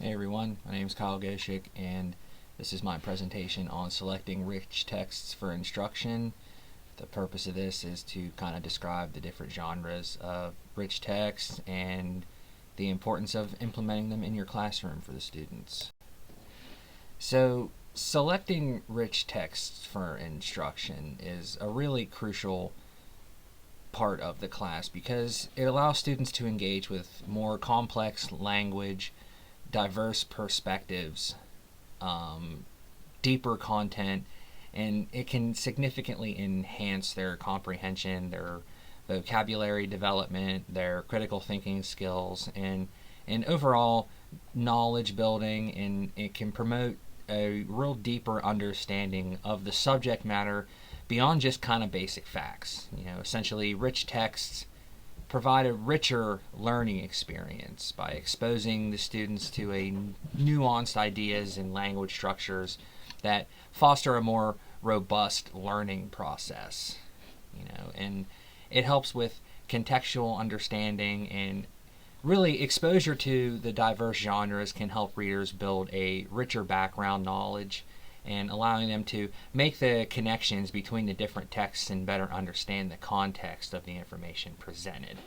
Hey everyone, my name is Kyle Goshik, and this is my presentation on selecting rich texts for instruction. The purpose of this is to kind of describe the different genres of rich texts and the importance of implementing them in your classroom for the students. So, selecting rich texts for instruction is a really crucial part of the class because it allows students to engage with more complex language, diverse perspectives, deeper content, and it can significantly enhance their comprehension, their vocabulary development, their critical thinking skills, and overall knowledge building, and it can promote a real deeper understanding of the subject matter beyond just kind of basic facts. Essentially, rich texts provide a richer learning experience by exposing the students to nuanced ideas and language structures that foster a more robust learning process. And it helps with contextual understanding, and really exposure to the diverse genres can help readers build a richer background knowledge and allowing them to make the connections between the different texts and better understand the context of the information presented.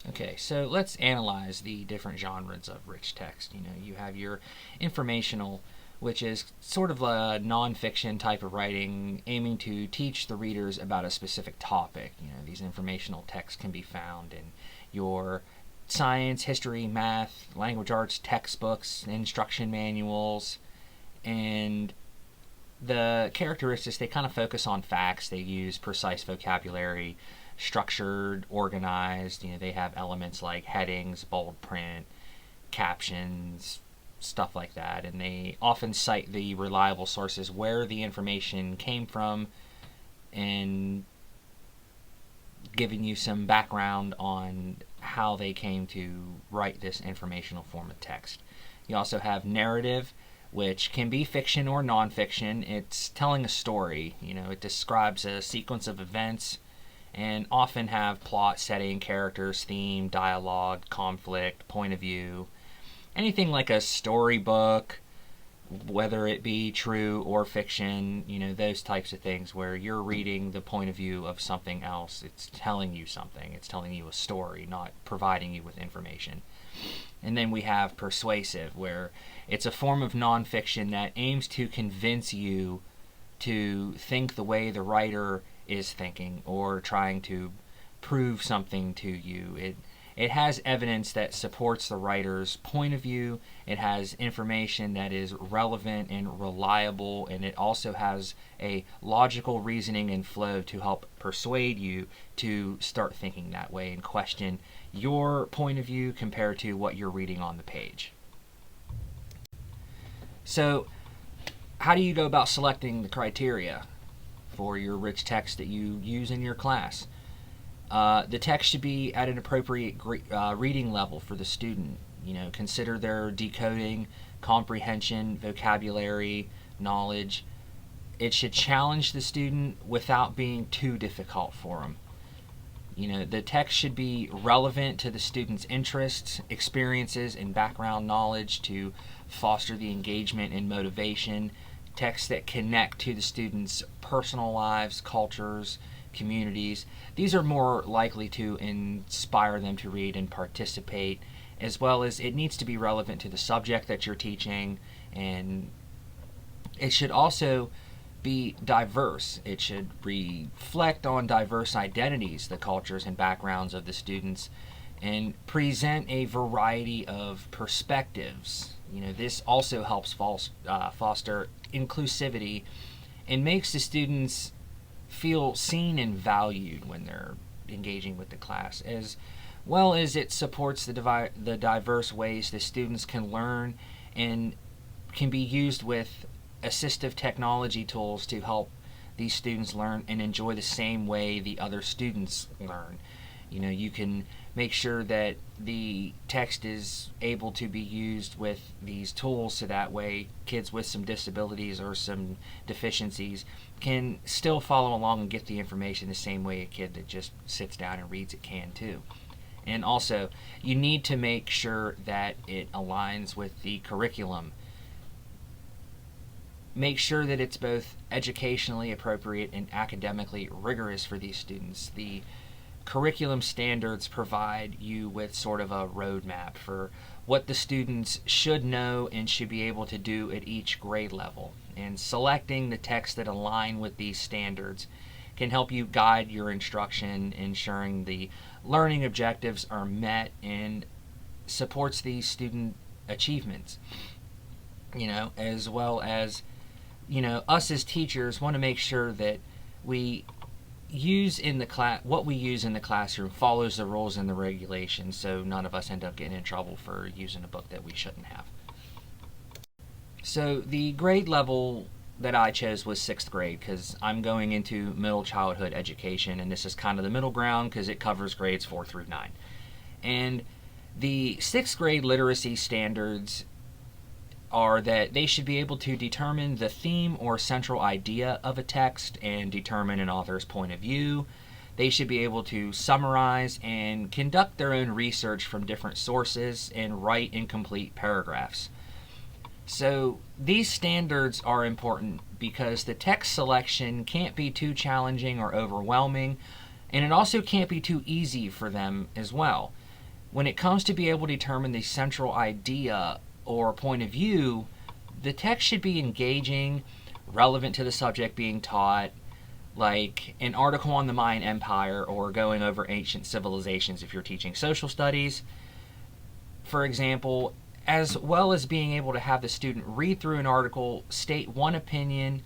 Okay, so let's analyze the different genres of rich text. You have your informational, which is sort of a nonfiction type of writing aiming to teach the readers about a specific topic. These informational texts can be found in your science, history, math, language arts textbooks, instruction manuals, and the characteristics, they kind of focus on facts. They use precise vocabulary, structured, organized. They have elements like headings, bold print, captions, stuff like that, and they often cite the reliable sources where the information came from and giving you some background on how they came to write this informational form of text. You also have narrative, which can be fiction or nonfiction. It's telling a story. It describes a sequence of events and often have plot, setting, characters, theme, dialogue, conflict, point of view. Anything like a storybook, whether it be true or fiction, those types of things where you're reading the point of view of something else. It's telling you something. It's telling you a story, not providing you with information. And then we have persuasive, where it's a form of nonfiction that aims to convince you to think the way the writer is thinking or trying to prove something to you. It has evidence that supports the writer's point of view. It has information that is relevant and reliable, and it also has a logical reasoning and flow to help persuade you to start thinking that way and question your point of view compared to what you're reading on the page. So, how do you go about selecting the criteria for your rich text that you use in your class? The text should be at an appropriate reading level for the student. Consider their decoding, comprehension, vocabulary, knowledge. It should challenge the student without being too difficult for them. The text should be relevant to the student's interests, experiences, and background knowledge to foster the engagement and motivation. Texts that connect to the students' personal lives, cultures, communities. These are more likely to inspire them to read and participate, as well as it needs to be relevant to the subject that you're teaching, and it should also be diverse. It should reflect on diverse identities, the cultures and backgrounds of the students, and present a variety of perspectives. This also helps foster inclusivity and makes the students feel seen and valued when they're engaging with the class, as well as it supports the diverse ways the students can learn and can be used with assistive technology tools to help these students learn and enjoy the same way the other students learn. You can make sure that the text is able to be used with these tools so that way kids with some disabilities or some deficiencies can still follow along and get the information the same way a kid that just sits down and reads it can too. And also, you need to make sure that it aligns with the curriculum. Make sure that it's both educationally appropriate and academically rigorous for these students. The curriculum standards provide you with sort of a roadmap for what the students should know and should be able to do at each grade level. And selecting the texts that align with these standards can help you guide your instruction, ensuring the learning objectives are met and supports these student achievements. As well as, us as teachers want to make sure that we use in the class what we use in the classroom follows the rules and the regulations, so none of us end up getting in trouble for using a book that we shouldn't have. So the grade level that I chose was 6th grade because I'm going into middle childhood education, and this is kind of the middle ground because it covers grades 4 through 9. And the 6th grade literacy standards are that they should be able to determine the theme or central idea of a text and determine an author's point of view. They should be able to summarize and conduct their own research from different sources and write incomplete paragraphs. So these standards are important because the text selection can't be too challenging or overwhelming, and it also can't be too easy for them as well. When it comes to be able to determine the central idea or point of view, the text should be engaging, relevant to the subject being taught, like an article on the Mayan Empire or going over ancient civilizations if you're teaching social studies, for example, as well as being able to have the student read through an article, state one opinion,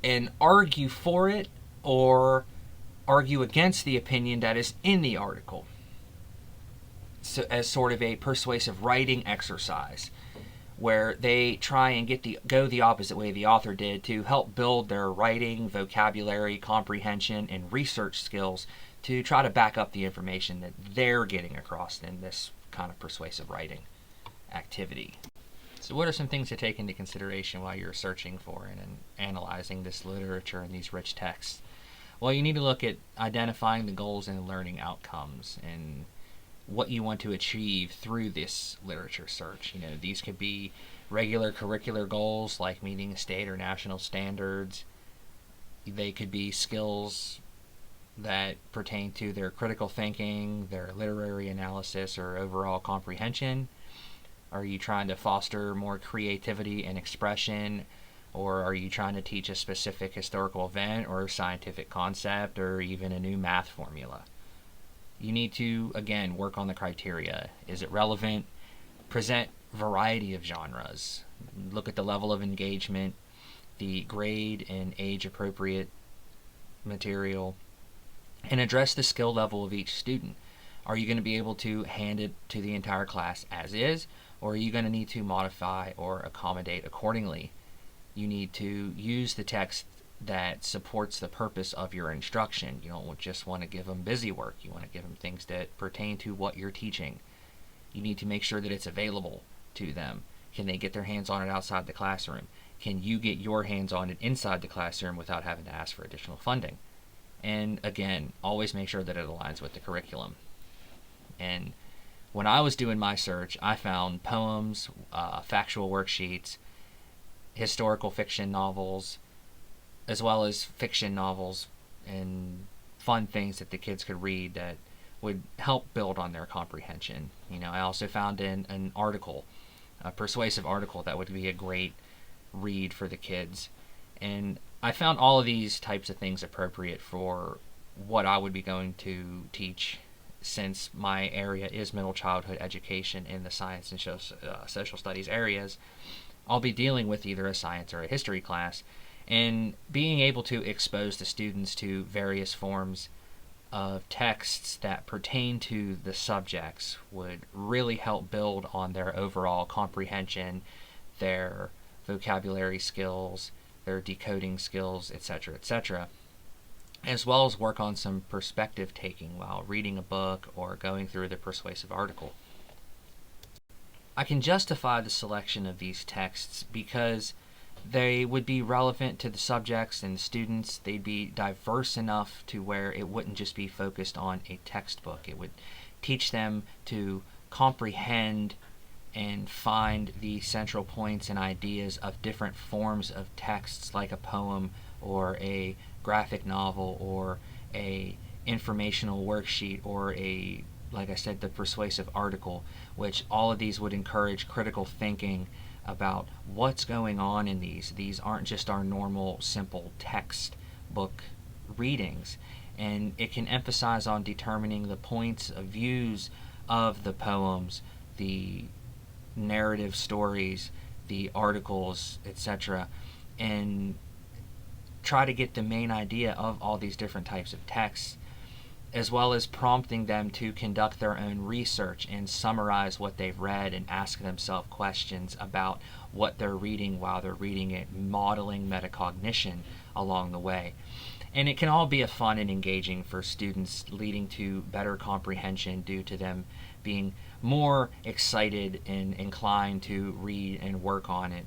and argue for it or argue against the opinion that is in the article. So, as sort of a persuasive writing exercise where they try and go the opposite way the author did to help build their writing, vocabulary, comprehension, and research skills to try to back up the information that they're getting across in this kind of persuasive writing activity. So what are some things to take into consideration while you're searching for and analyzing this literature and these rich texts? Well, you need to look at identifying the goals and learning outcomes and what you want to achieve through this literature search. These could be regular curricular goals like meeting state or national standards. They could be skills that pertain to their critical thinking, their literary analysis, or overall comprehension. Are you trying to foster more creativity and expression, or are you trying to teach a specific historical event or scientific concept or even a new math formula? You need to, again, work on the criteria. Is it relevant? Present variety of genres. Look at the level of engagement, the grade and age appropriate material, and address the skill level of each student. Are you going to be able to hand it to the entire class as is, or are you going to need to modify or accommodate accordingly? You need to use the text that supports the purpose of your instruction. You don't just want to give them busy work. You want to give them things that pertain to what you're teaching. You need to make sure that it's available to them. Can they get their hands on it outside the classroom? Can you get your hands on it inside the classroom without having to ask for additional funding? And again, always make sure that it aligns with the curriculum. And when I was doing my search, I found poems, factual worksheets, historical fiction novels, as well as fiction novels and fun things that the kids could read that would help build on their comprehension. I also found an article, a persuasive article that would be a great read for the kids. And I found all of these types of things appropriate for what I would be going to teach, since my area is middle childhood education in the science and social studies areas. I'll be dealing with either a science or a history class, and being able to expose the students to various forms of texts that pertain to the subjects would really help build on their overall comprehension, their vocabulary skills, their decoding skills, etc., as well as work on some perspective taking while reading a book or going through the persuasive article. I can justify the selection of these texts because they would be relevant to the subjects and the students. They'd be diverse enough to where it wouldn't just be focused on a textbook. It would teach them to comprehend and find the central points and ideas of different forms of texts, like a poem or a graphic novel or a informational worksheet or a, like I said, the persuasive article, which all of these would encourage critical thinking about what's going on in these. These aren't just our normal simple textbook readings. And it can emphasize on determining the points of views of the poems, the narrative stories, the articles, etc., and try to get the main idea of all these different types of texts, as well as prompting them to conduct their own research and summarize what they've read and ask themselves questions about what they're reading while they're reading it, modeling metacognition along the way. And it can all be a fun and engaging for students, leading to better comprehension due to them being more excited and inclined to read and work on it.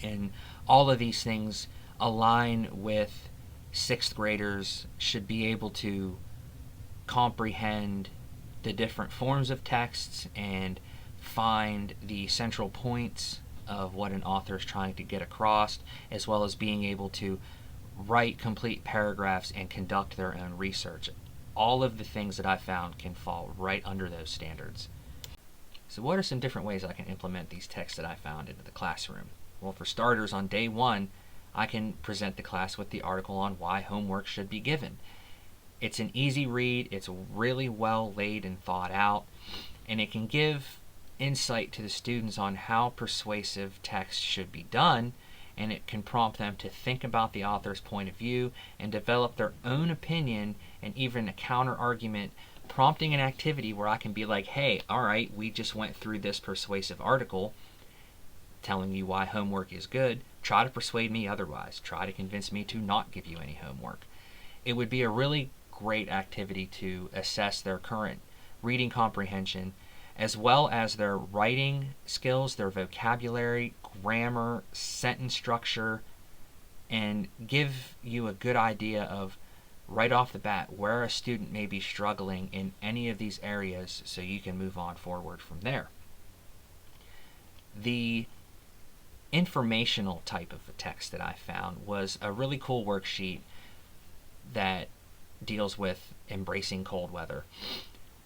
And all of these things align with sixth graders should be able to comprehend the different forms of texts and find the central points of what an author is trying to get across, as well as being able to write complete paragraphs and conduct their own research. All of the things that I found can fall right under those standards. So what are some different ways I can implement these texts that I found into the classroom? Well, for starters, on day one, I can present the class with the article on why homework should be given. It's an easy read, it's really well laid and thought out, and it can give insight to the students on how persuasive text should be done, and it can prompt them to think about the author's point of view and develop their own opinion and even a counter argument, prompting an activity where I can be like, hey, all right, we just went through this persuasive article telling you why homework is good. Try to persuade me otherwise. Try to convince me to not give you any homework. It would be a really great activity to assess their current reading comprehension, as well as their writing skills, their vocabulary, grammar, sentence structure, and give you a good idea of right off the bat where a student may be struggling in any of these areas, so you can move on forward from there. The informational type of a text that I found was a really cool worksheet that deals with embracing cold weather.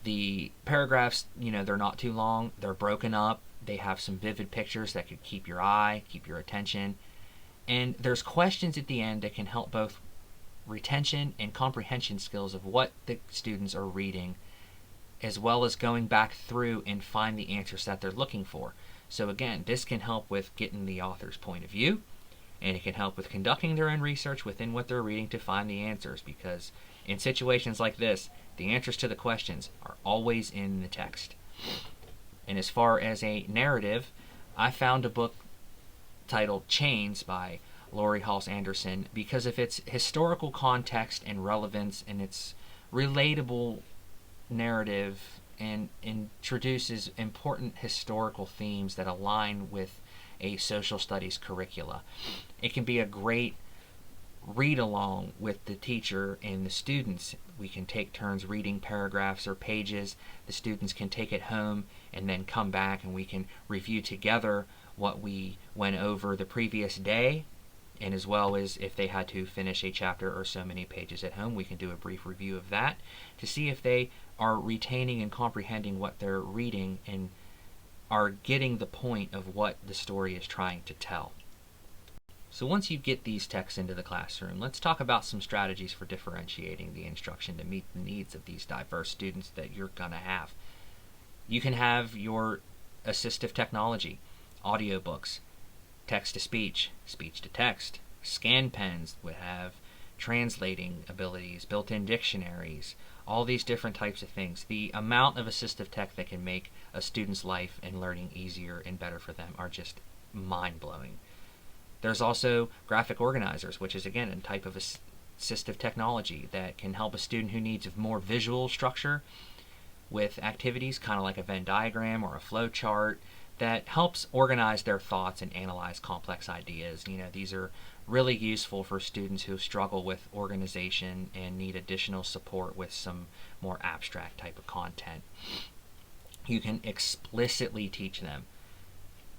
The paragraphs, they're not too long, they're broken up, they have some vivid pictures that could keep your eye, keep your attention, and there's questions at the end that can help both retention and comprehension skills of what the students are reading, as well as going back through and find the answers that they're looking for. So again, this can help with getting the author's point of view, and it can help with conducting their own research within what they're reading to find the answers, because in situations like this, the answers to the questions are always in the text. And as far as a narrative, I found a book titled Chains by Laurie Halse Anderson because of its historical context and relevance, and its relatable narrative, and introduces important historical themes that align with a social studies curricula. It can be a great read along with the teacher and the students. We can take turns reading paragraphs or pages. The students can take it home and then come back, and we can review together what we went over the previous day, and as well as if they had to finish a chapter or so many pages at home, we can do a brief review of that to see if they are retaining and comprehending what they're reading and are getting the point of what the story is trying to tell. So once you get these texts into the classroom, let's talk about some strategies for differentiating the instruction to meet the needs of these diverse students that you're going to have. You can have your assistive technology, audiobooks, text-to-speech, speech-to-text, scan pens would have translating abilities, built-in dictionaries, all these different types of things. The amount of assistive tech that can make a student's life and learning easier and better for them are just mind-blowing. There's also graphic organizers, which is again a type of assistive technology that can help a student who needs a more visual structure with activities, kind of like a Venn diagram or a flow chart, that helps organize their thoughts and analyze complex ideas. These are really useful for students who struggle with organization and need additional support with some more abstract type of content. You can explicitly teach them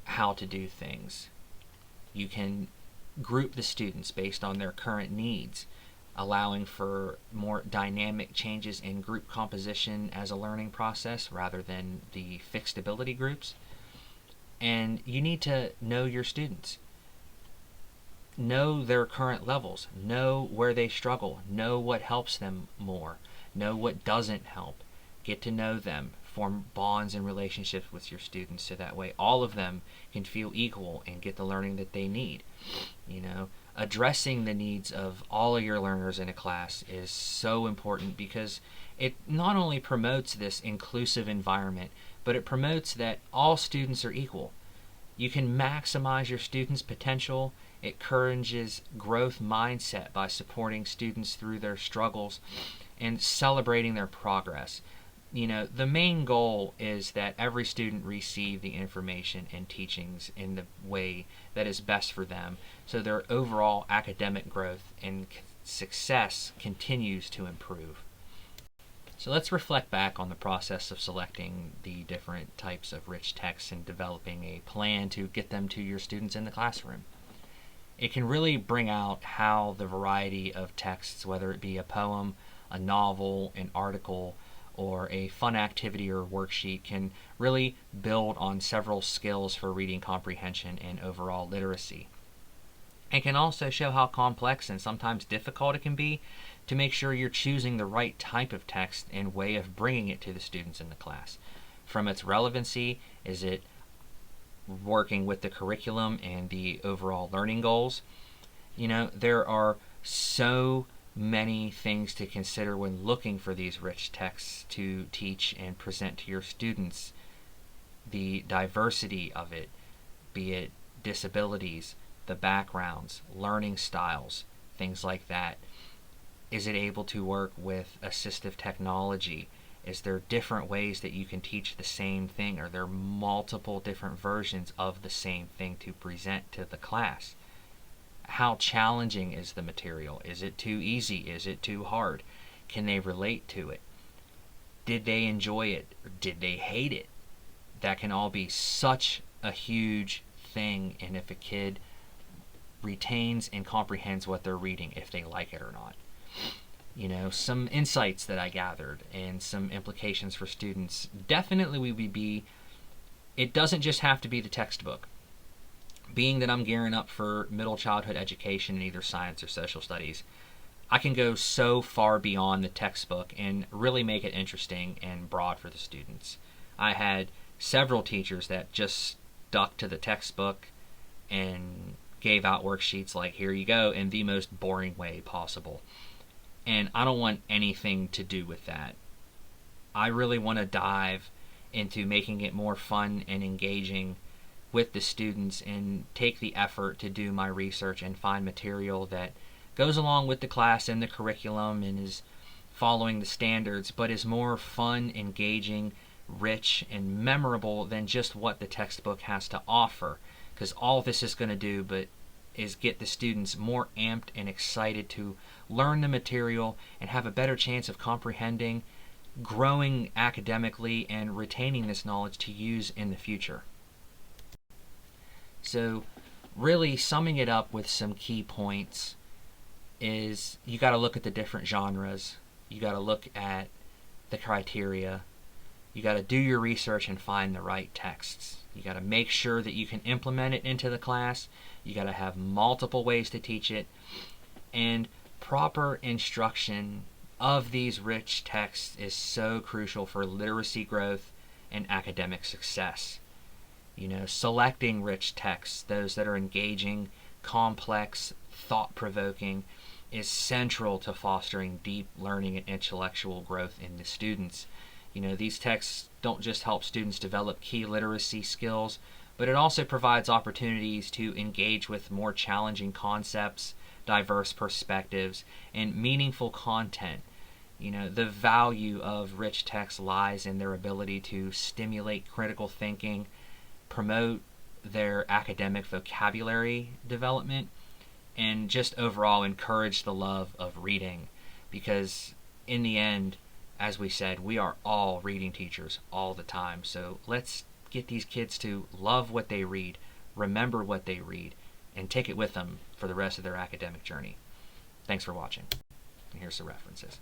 how to do things. You can group the students based on their current needs, allowing for more dynamic changes in group composition as a learning process rather than the fixed ability groups. And you need to know your students. Know their current levels. Know where they struggle. Know what helps them more. Know what doesn't help. Get to know them. Form bonds and relationships with your students so that way all of them can feel equal and get the learning that they need. Addressing the needs of all of your learners in a class is so important because it not only promotes this inclusive environment, but it promotes that all students are equal. You can maximize your students' potential. It encourages growth mindset by supporting students through their struggles and celebrating their progress. The main goal is that every student receive the information and teachings in the way that is best for them, so their overall academic growth and success continues to improve. So let's reflect back on the process of selecting the different types of rich texts and developing a plan to get them to your students in the classroom. It can really bring out how the variety of texts, whether it be a poem, a novel, an article, or a fun activity or worksheet, can really build on several skills for reading comprehension and overall literacy. It can also show how complex and sometimes difficult it can be to make sure you're choosing the right type of text and way of bringing it to the students in the class. From its relevancy, is it working with the curriculum and the overall learning goals? There are so many things to consider when looking for these rich texts to teach and present to your students. The diversity of it, be it disabilities, the backgrounds, learning styles, things like that. Is it able to work with assistive technology? Is there different ways that you can teach the same thing? Are there multiple different versions of the same thing to present to the class? How challenging is the material? Is it too easy? Is it too hard? Can they relate to it? Did they enjoy it? Or did they hate it? That can all be such a huge thing, and if a kid retains and comprehends what they're reading, if they like it or not. Some insights that I gathered and some implications for students definitely would be, it doesn't just have to be the textbook. Being that I'm gearing up for middle childhood education in either science or social studies, I can go so far beyond the textbook and really make it interesting and broad for the students. I had several teachers that just stuck to the textbook and gave out worksheets like, here you go, in the most boring way possible. And I don't want anything to do with that. I really want to dive into making it more fun and engaging with the students and take the effort to do my research and find material that goes along with the class and the curriculum and is following the standards, but is more fun, engaging, rich, and memorable than just what the textbook has to offer. Because all this is going to do is get the students more amped and excited to learn the material and have a better chance of comprehending, growing academically, and retaining this knowledge to use in the future. So really summing it up with some key points is you got to look at the different genres, you got to look at the criteria, you got to do your research and find the right texts. You got to make sure that you can implement it into the class. You got to have multiple ways to teach it, and proper instruction of these rich texts is so crucial for literacy growth and academic success. Selecting rich texts, those that are engaging, complex, thought-provoking, is central to fostering deep learning and intellectual growth in the students. These texts don't just help students develop key literacy skills, but it also provides opportunities to engage with more challenging concepts, diverse perspectives, and meaningful content. The value of rich texts lies in their ability to stimulate critical thinking, promote their academic vocabulary development, and just overall encourage the love of reading, because in the end, as we said, we are all reading teachers all the time. So let's get these kids to love what they read, remember what they read, and take it with them for the rest of their academic journey. Thanks for watching. And here's some references.